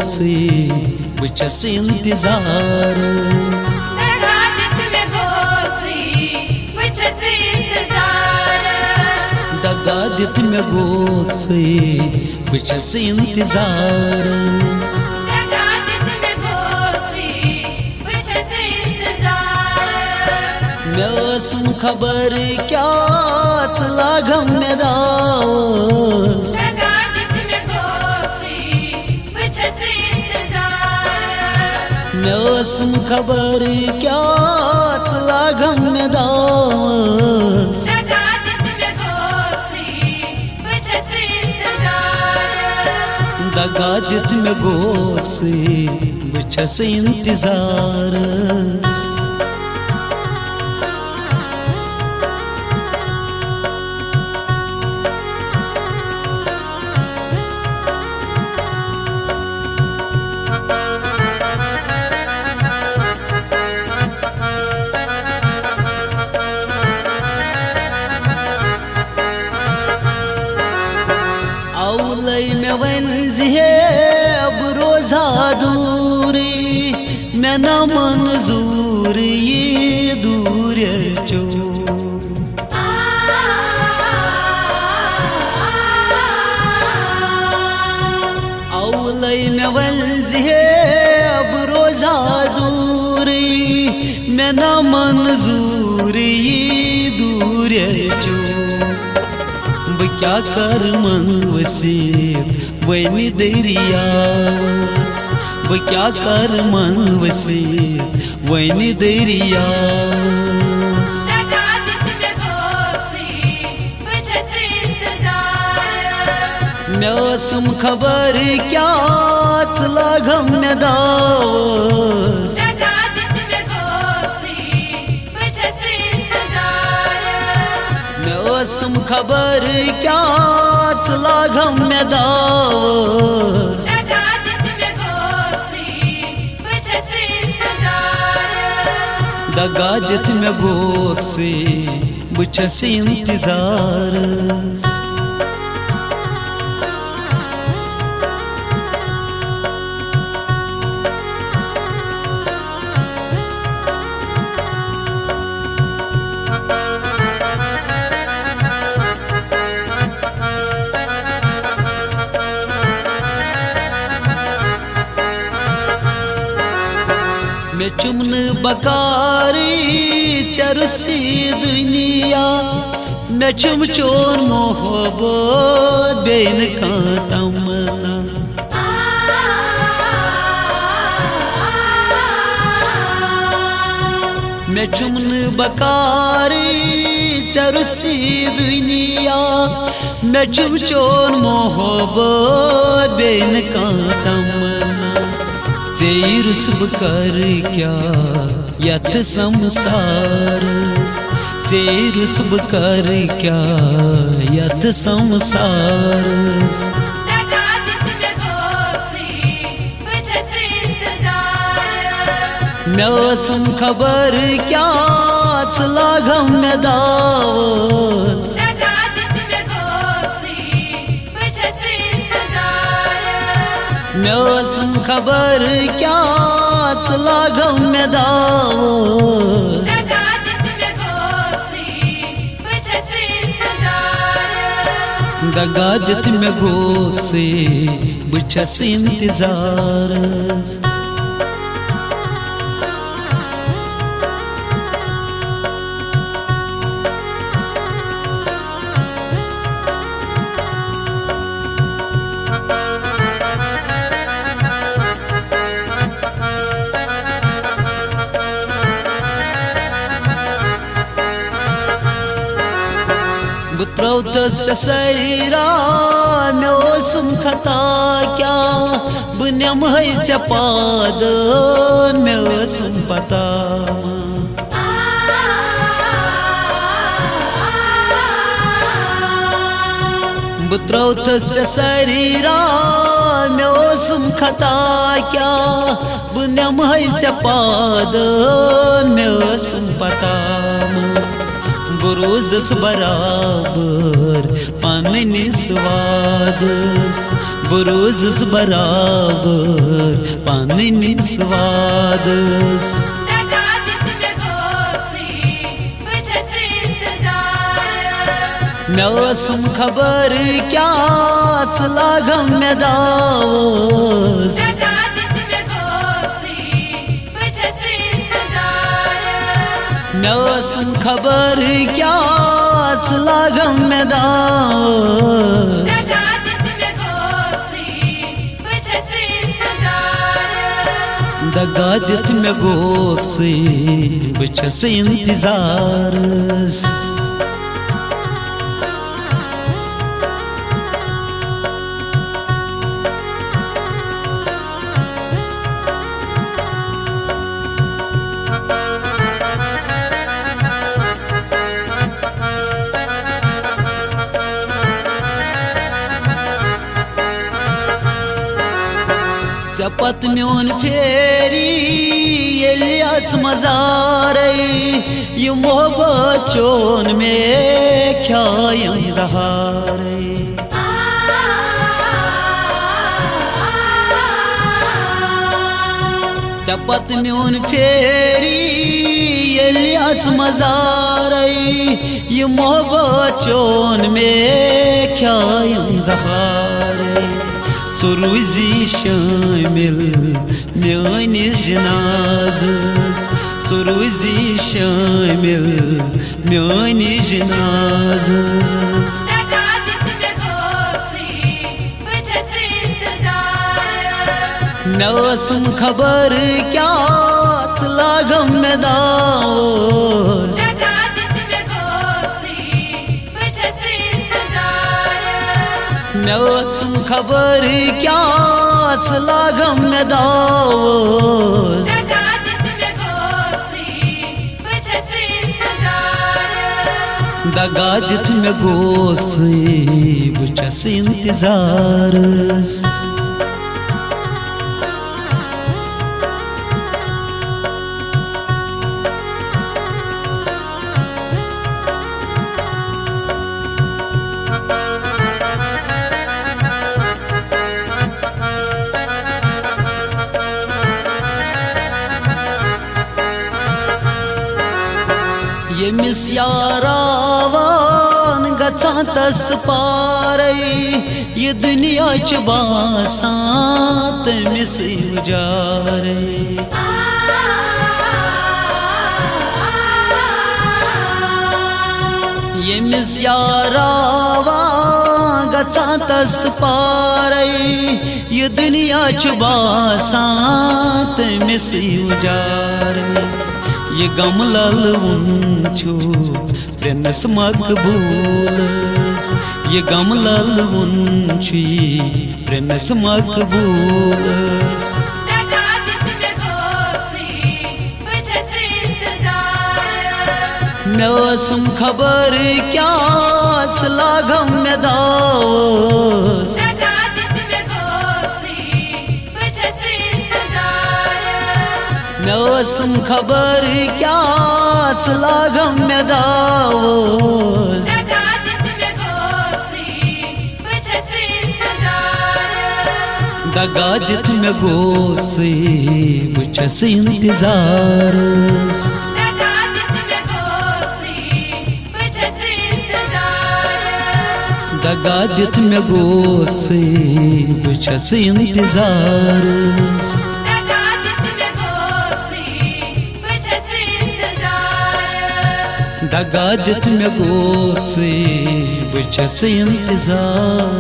बचस इंतजार दगा दित में गोच बचस इंतजार मैं खबर क्या लागम में दास मैं खबर क्या लागम में दास दगा दित में गोस बचस इंतजार में वंजिए अब रोजा दूरी मैं न मंजूर ये दूर जो औलई में वंजिए अब रोजा दूरी मैं न मंजूर ये दूर जो क्या कर मन वसीत वही दरिया क्या कर मन वसीत वही दरिया मौसम खबर क्या लागम में दास मौसम खबर क्या लागम में दास दगा दित में गोक से बचस इंतजार मैं चुमन बकारी चरसी दुनिया मैं चुम चोर मोहब्बत बेन का तमन्ना मैं चुमन बकारी चरसी दुनिया मैं चुम चोर मोहब्बत बेन का तमन्ना रुस्ब कर क्या यथ संसार रुस्ब कर क्या यथ संसार मौसम खबर क्या लागम में दास मौसम खबर क्या लागम में दास दगा दित में गोक से बचस इंतजार बुत्रौत शरीरा मौसम खता क्या बुनम है चपाद मौसम पता बुत्रौत शरीरा मौसम खता क्या बुनम है चपाद मौसम पता बुरोजस बराबर पाननि स्वादस बरोज़स बराबर पानी स्वादस मैं खबर क्या लागम में दावस मैं खबर क्या लागम में दावस दगा दित में गोक्सी बचस इंतजारस पत म्योन फेरी ये मजारे ये मोहब्बतों में ख्याम जहारे पत म्योन फेरी ये मजारे ये मोहब्बतों में ख्याम जहारे रोजी शामिल म्यानिस जनाज़स रोजी शामिल म्यानिस जनाज़स मैं खबर क्या लागम में दावस मैं खबर क्या लागम में दावस दगा दित में गोक्सी बचस इंतजारस यमिस यारावान गचा तस पारे ये दुनिया च बासां तमिस उजारे यमिस यारावान गचा तस पारे ये दुनिया च बासां तमिस उजारे ये गम ललवुंचु प्रेनस मकबूलस ये गम ललवुंचु प्रेनस मकबूलस मैं खबर क्या लागम में दावस मैं खबर क्या लागम में दावस दगा दित में गोक्सी बचस इंतजारस दगा दित में गोक्सी बचस इंतजारस दगा दित में गोक्सी बचस इंतजार।